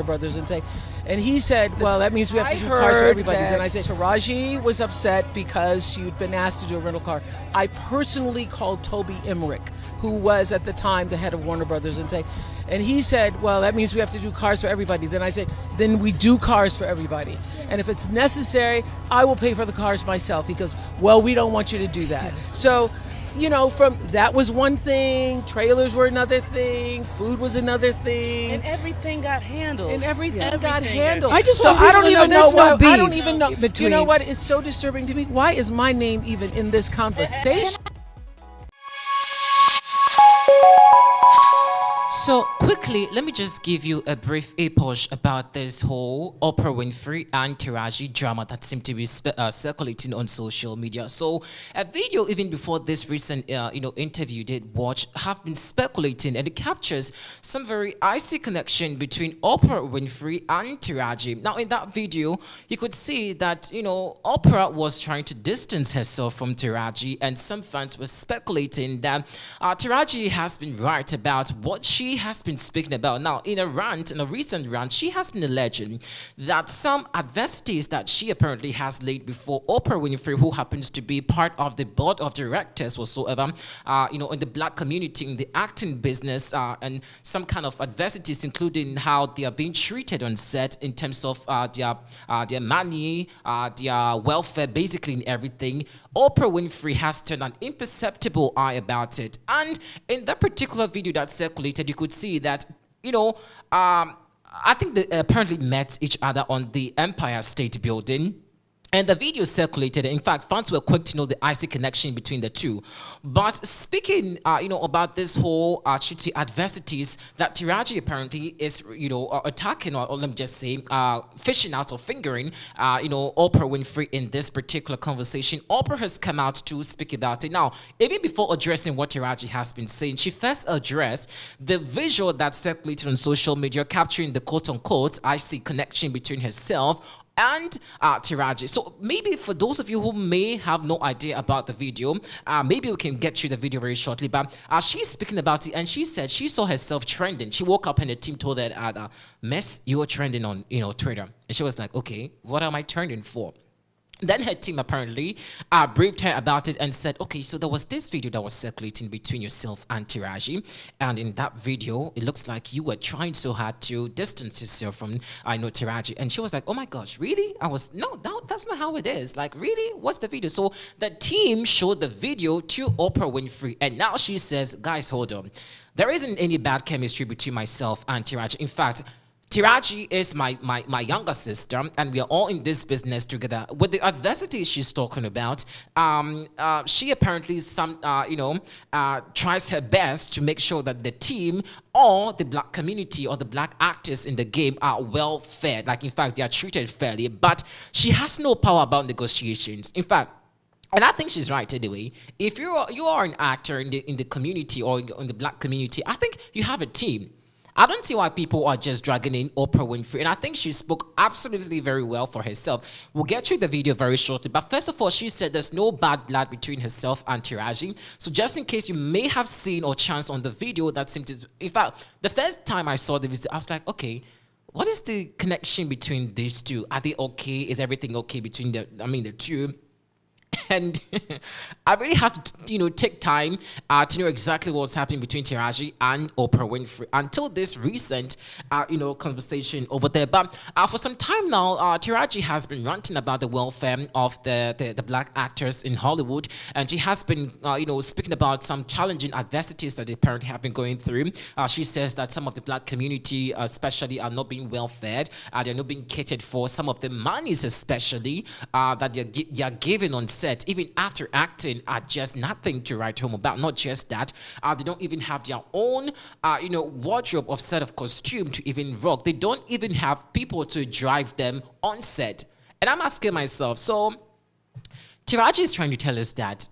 Brothers and say, and he said, well, that means we have to do cars for everybody. Then I said, Taraji was upset because she'd been asked to do a rental car. I personally called Toby Emmerich, who was at the time the head of Warner Brothers, and he said, well, that means we have to do cars for everybody. Then I said, then we do cars for everybody. And if it's necessary, I will pay for the cars myself. He goes, well, we don't want you to do that. Yes. So, from that was one thing, trailers were another thing, food was another thing. And everything got handled. I don't even know why. I don't even know. You know what? It's so disturbing to me. Why is my name even in this conversation? So quickly, let me just give you a brief epoch about this whole Oprah Winfrey and Taraji drama that seemed to be circulating on social media. So a video even before this recent interview you did watch have been speculating, and it captures some very icy connection between Oprah Winfrey and Taraji. Now in that video, you could see that Oprah was trying to distance herself from Taraji, and some fans were speculating that Taraji has been right about what she has been speaking about. Now, in a recent rant, she has been alleging that some adversities that she apparently has laid before Oprah Winfrey, who happens to be part of the board of directors whatsoever, in the black community, in the acting business, and some kind of adversities, including how they are being treated on set in terms of their money, their welfare, basically in everything. Oprah Winfrey has turned an imperceptible eye about it. And in that particular video that circulated, you could see that, I think they apparently met each other on the Empire State Building. And the video circulated. In fact, fans were quick to know the icy connection between the two. But speaking, about this whole shitty adversities that Taraji apparently is, attacking, or let me just say, fishing out or fingering, Oprah Winfrey in this particular conversation. Oprah has come out to speak about it. Now, even before addressing what Taraji has been saying, she first addressed the visual that circulated on social media, capturing the quote-unquote icy connection between herself and Taraji. So maybe for those of you who may have no idea about the video, maybe we can get you the video very shortly. But she's speaking about it, and she said she saw herself trending. She woke up and the team told her, "Miss, you were trending on Twitter." And she was like, "Okay, what am I trending for?" Then her team apparently briefed her about it and said, okay, so there was this video that was circulating between yourself and Taraji. And in that video, it looks like you were trying so hard to distance yourself from, Taraji. And she was like, oh my gosh, really? No, that's not how it is. Like, really? What's the video? So the team showed the video to Oprah Winfrey. And now she says, guys, hold on. There isn't any bad chemistry between myself and Taraji. In fact, Taraji is my younger sister, and we are all in this business together. With the adversities she's talking about, she apparently tries her best to make sure that the team or the black community or the black actors in the game are well fed. Like, in fact, they are treated fairly. But she has no power about negotiations. In fact, and I think she's right anyway. If you are an actor in the community or in the black community, I think you have a team. I don't see why people are just dragging in Oprah Winfrey. And I think she spoke absolutely very well for herself. We'll get you the video very shortly. But first of all, she said there's no bad blood between herself and Taraji. So just in case you may have seen or chanced on the video that seemed to... In fact, the first time I saw the video, I was like, okay, what is the connection between these two? Are they okay? Is everything okay between the two? And I really have to, take time to know exactly what's happening between Taraji and Oprah Winfrey until this recent, conversation over there. But for some time now, Taraji has been ranting about the welfare of the black actors in Hollywood, and she has been, speaking about some challenging adversities that they apparently have been going through. She says that some of the black community, especially, are not being well fed. They're not being catered for. Some of the monies, especially, that they are given on set, even after acting, are just nothing to write home about. Not just that, they don't even have their own, wardrobe of set of costume to even rock. They don't even have people to drive them on set. And I'm asking myself, so Taraji is trying to tell us that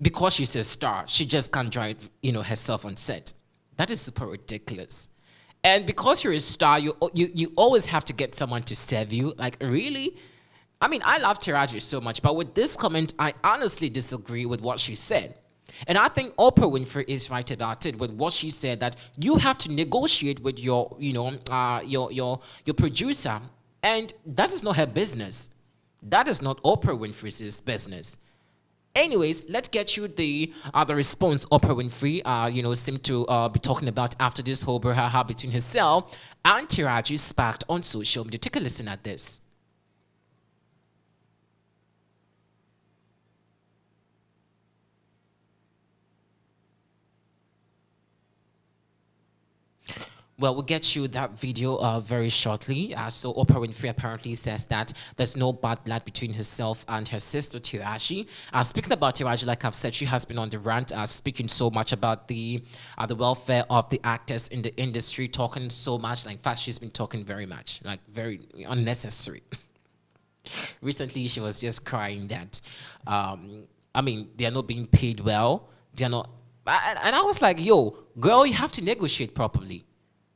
because she's a star, she just can't drive, herself on set. That is super ridiculous. And because you're a star, you always have to get someone to serve you. Like, really? I mean, I love Taraji so much, but with this comment, I honestly disagree with what she said. And I think Oprah Winfrey is right about it with what she said, that you have to negotiate with your, your producer, and that is not her business. That is not Oprah Winfrey's business. Anyways, let's get you the response Oprah Winfrey seemed to be talking about after this whole brouhaha between herself and Taraji sparked on social media. Take a listen at this. Well, we'll get you that video very shortly. So Oprah Winfrey apparently says that there's no bad blood between herself and her sister Taraji. Speaking about Taraji, like I've said, she has been on the rant, speaking so much about the welfare of the actors in the industry, talking so much. Like, in fact, she's been talking very much, like very unnecessary. Recently, she was just crying that, they are not being paid well. They are not, and I was like, yo, girl, you have to negotiate properly.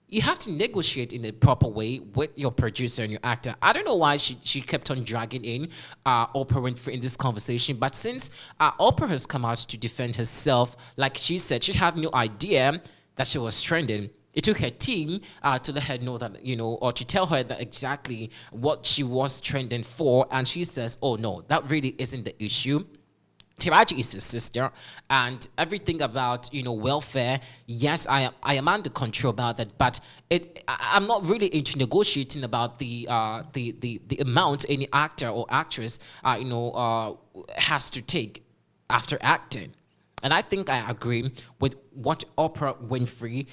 You have to negotiate in a proper way with your producer and your actor. I don't know why she kept on dragging in Oprah Winfrey in this conversation, but since Oprah has come out to defend herself, like she said, she had no idea that she was trending. It took her team to let her know that, or to tell her that exactly what she was trending for, and she says, oh no, that really isn't the issue. Taraji is his sister, and everything about welfare. Yes, I am under control about that, but I'm not really into negotiating about the amount any actor or actress has to take after acting. And I think I agree with what Oprah Winfrey,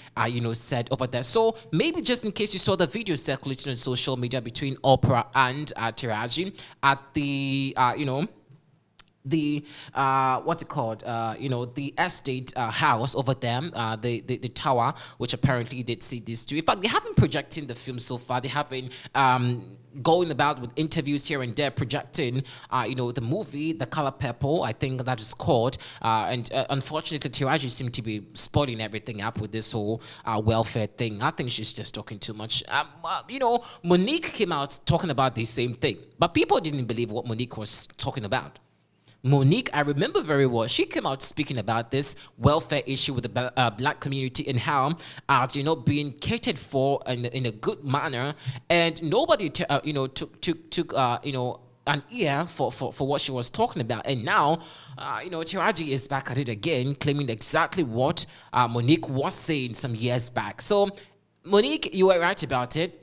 said over there. So maybe just in case you saw the video circulating on social media between Oprah and Taraji at the what's it called the estate house over them, the tower, which apparently did see these two. In fact, they have been projecting the film so far. They have been going about with interviews here and there, projecting the movie The Color Purple, I think that is called, and unfortunately Taraji seemed to be spoiling everything up with this whole welfare thing. I think she's just talking too much. Monique came out talking about the same thing, but people didn't believe what Monique was talking about. Monique, I remember very well, she came out speaking about this welfare issue with the black community and how being catered for in a good manner, and nobody took an ear for what she was talking about. And now Taraji is back at it again, claiming exactly what Monique was saying some years back. So Monique, you were right about it.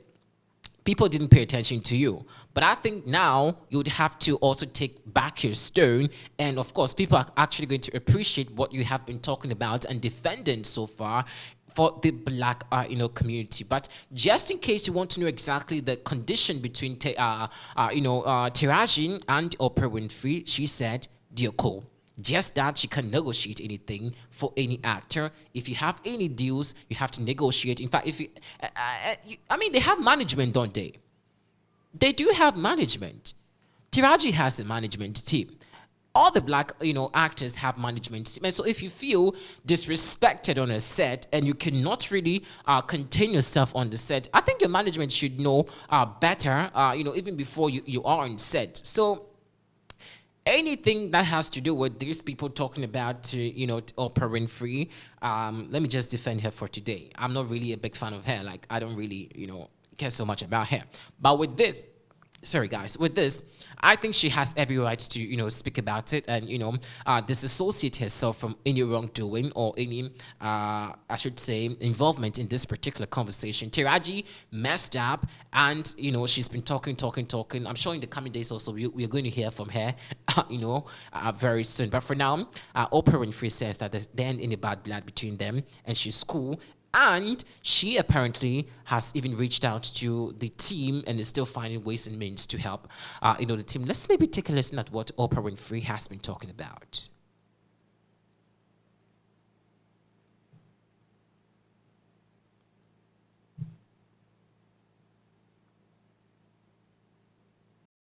People didn't pay attention to you. But I think now you would have to also take back your stone. And of course, people are actually going to appreciate what you have been talking about and defending so far for the black community. But just in case you want to know exactly the condition between Taraji and Oprah Winfrey, she said, "Dear Cole, just that she can negotiate anything for any actor. If you have any deals, you have to negotiate. In fact, if they have management, don't they? They do have management. Taraji has a management team. All the black, actors have management team. And so if you feel disrespected on a set and you cannot really contain yourself on the set, I think your management should know better, even before you are on set. So anything that has to do with these people talking about, Oprah Winfrey, let me just defend her for today. I'm not really a big fan of her. Like, I don't really, care so much about her. But with this, I think she has every right to, speak about it and, disassociate herself from any wrongdoing or any, I should say, involvement in this particular conversation. Taraji messed up and, she's been talking. I'm sure in the coming days also we are going to hear from her, very soon. But for now, Oprah Winfrey says that there ain't any bad blood between them and she's cool. And she apparently has even reached out to the team and is still finding ways and means to help, the team. Let's maybe take a listen at what Oprah Winfrey has been talking about.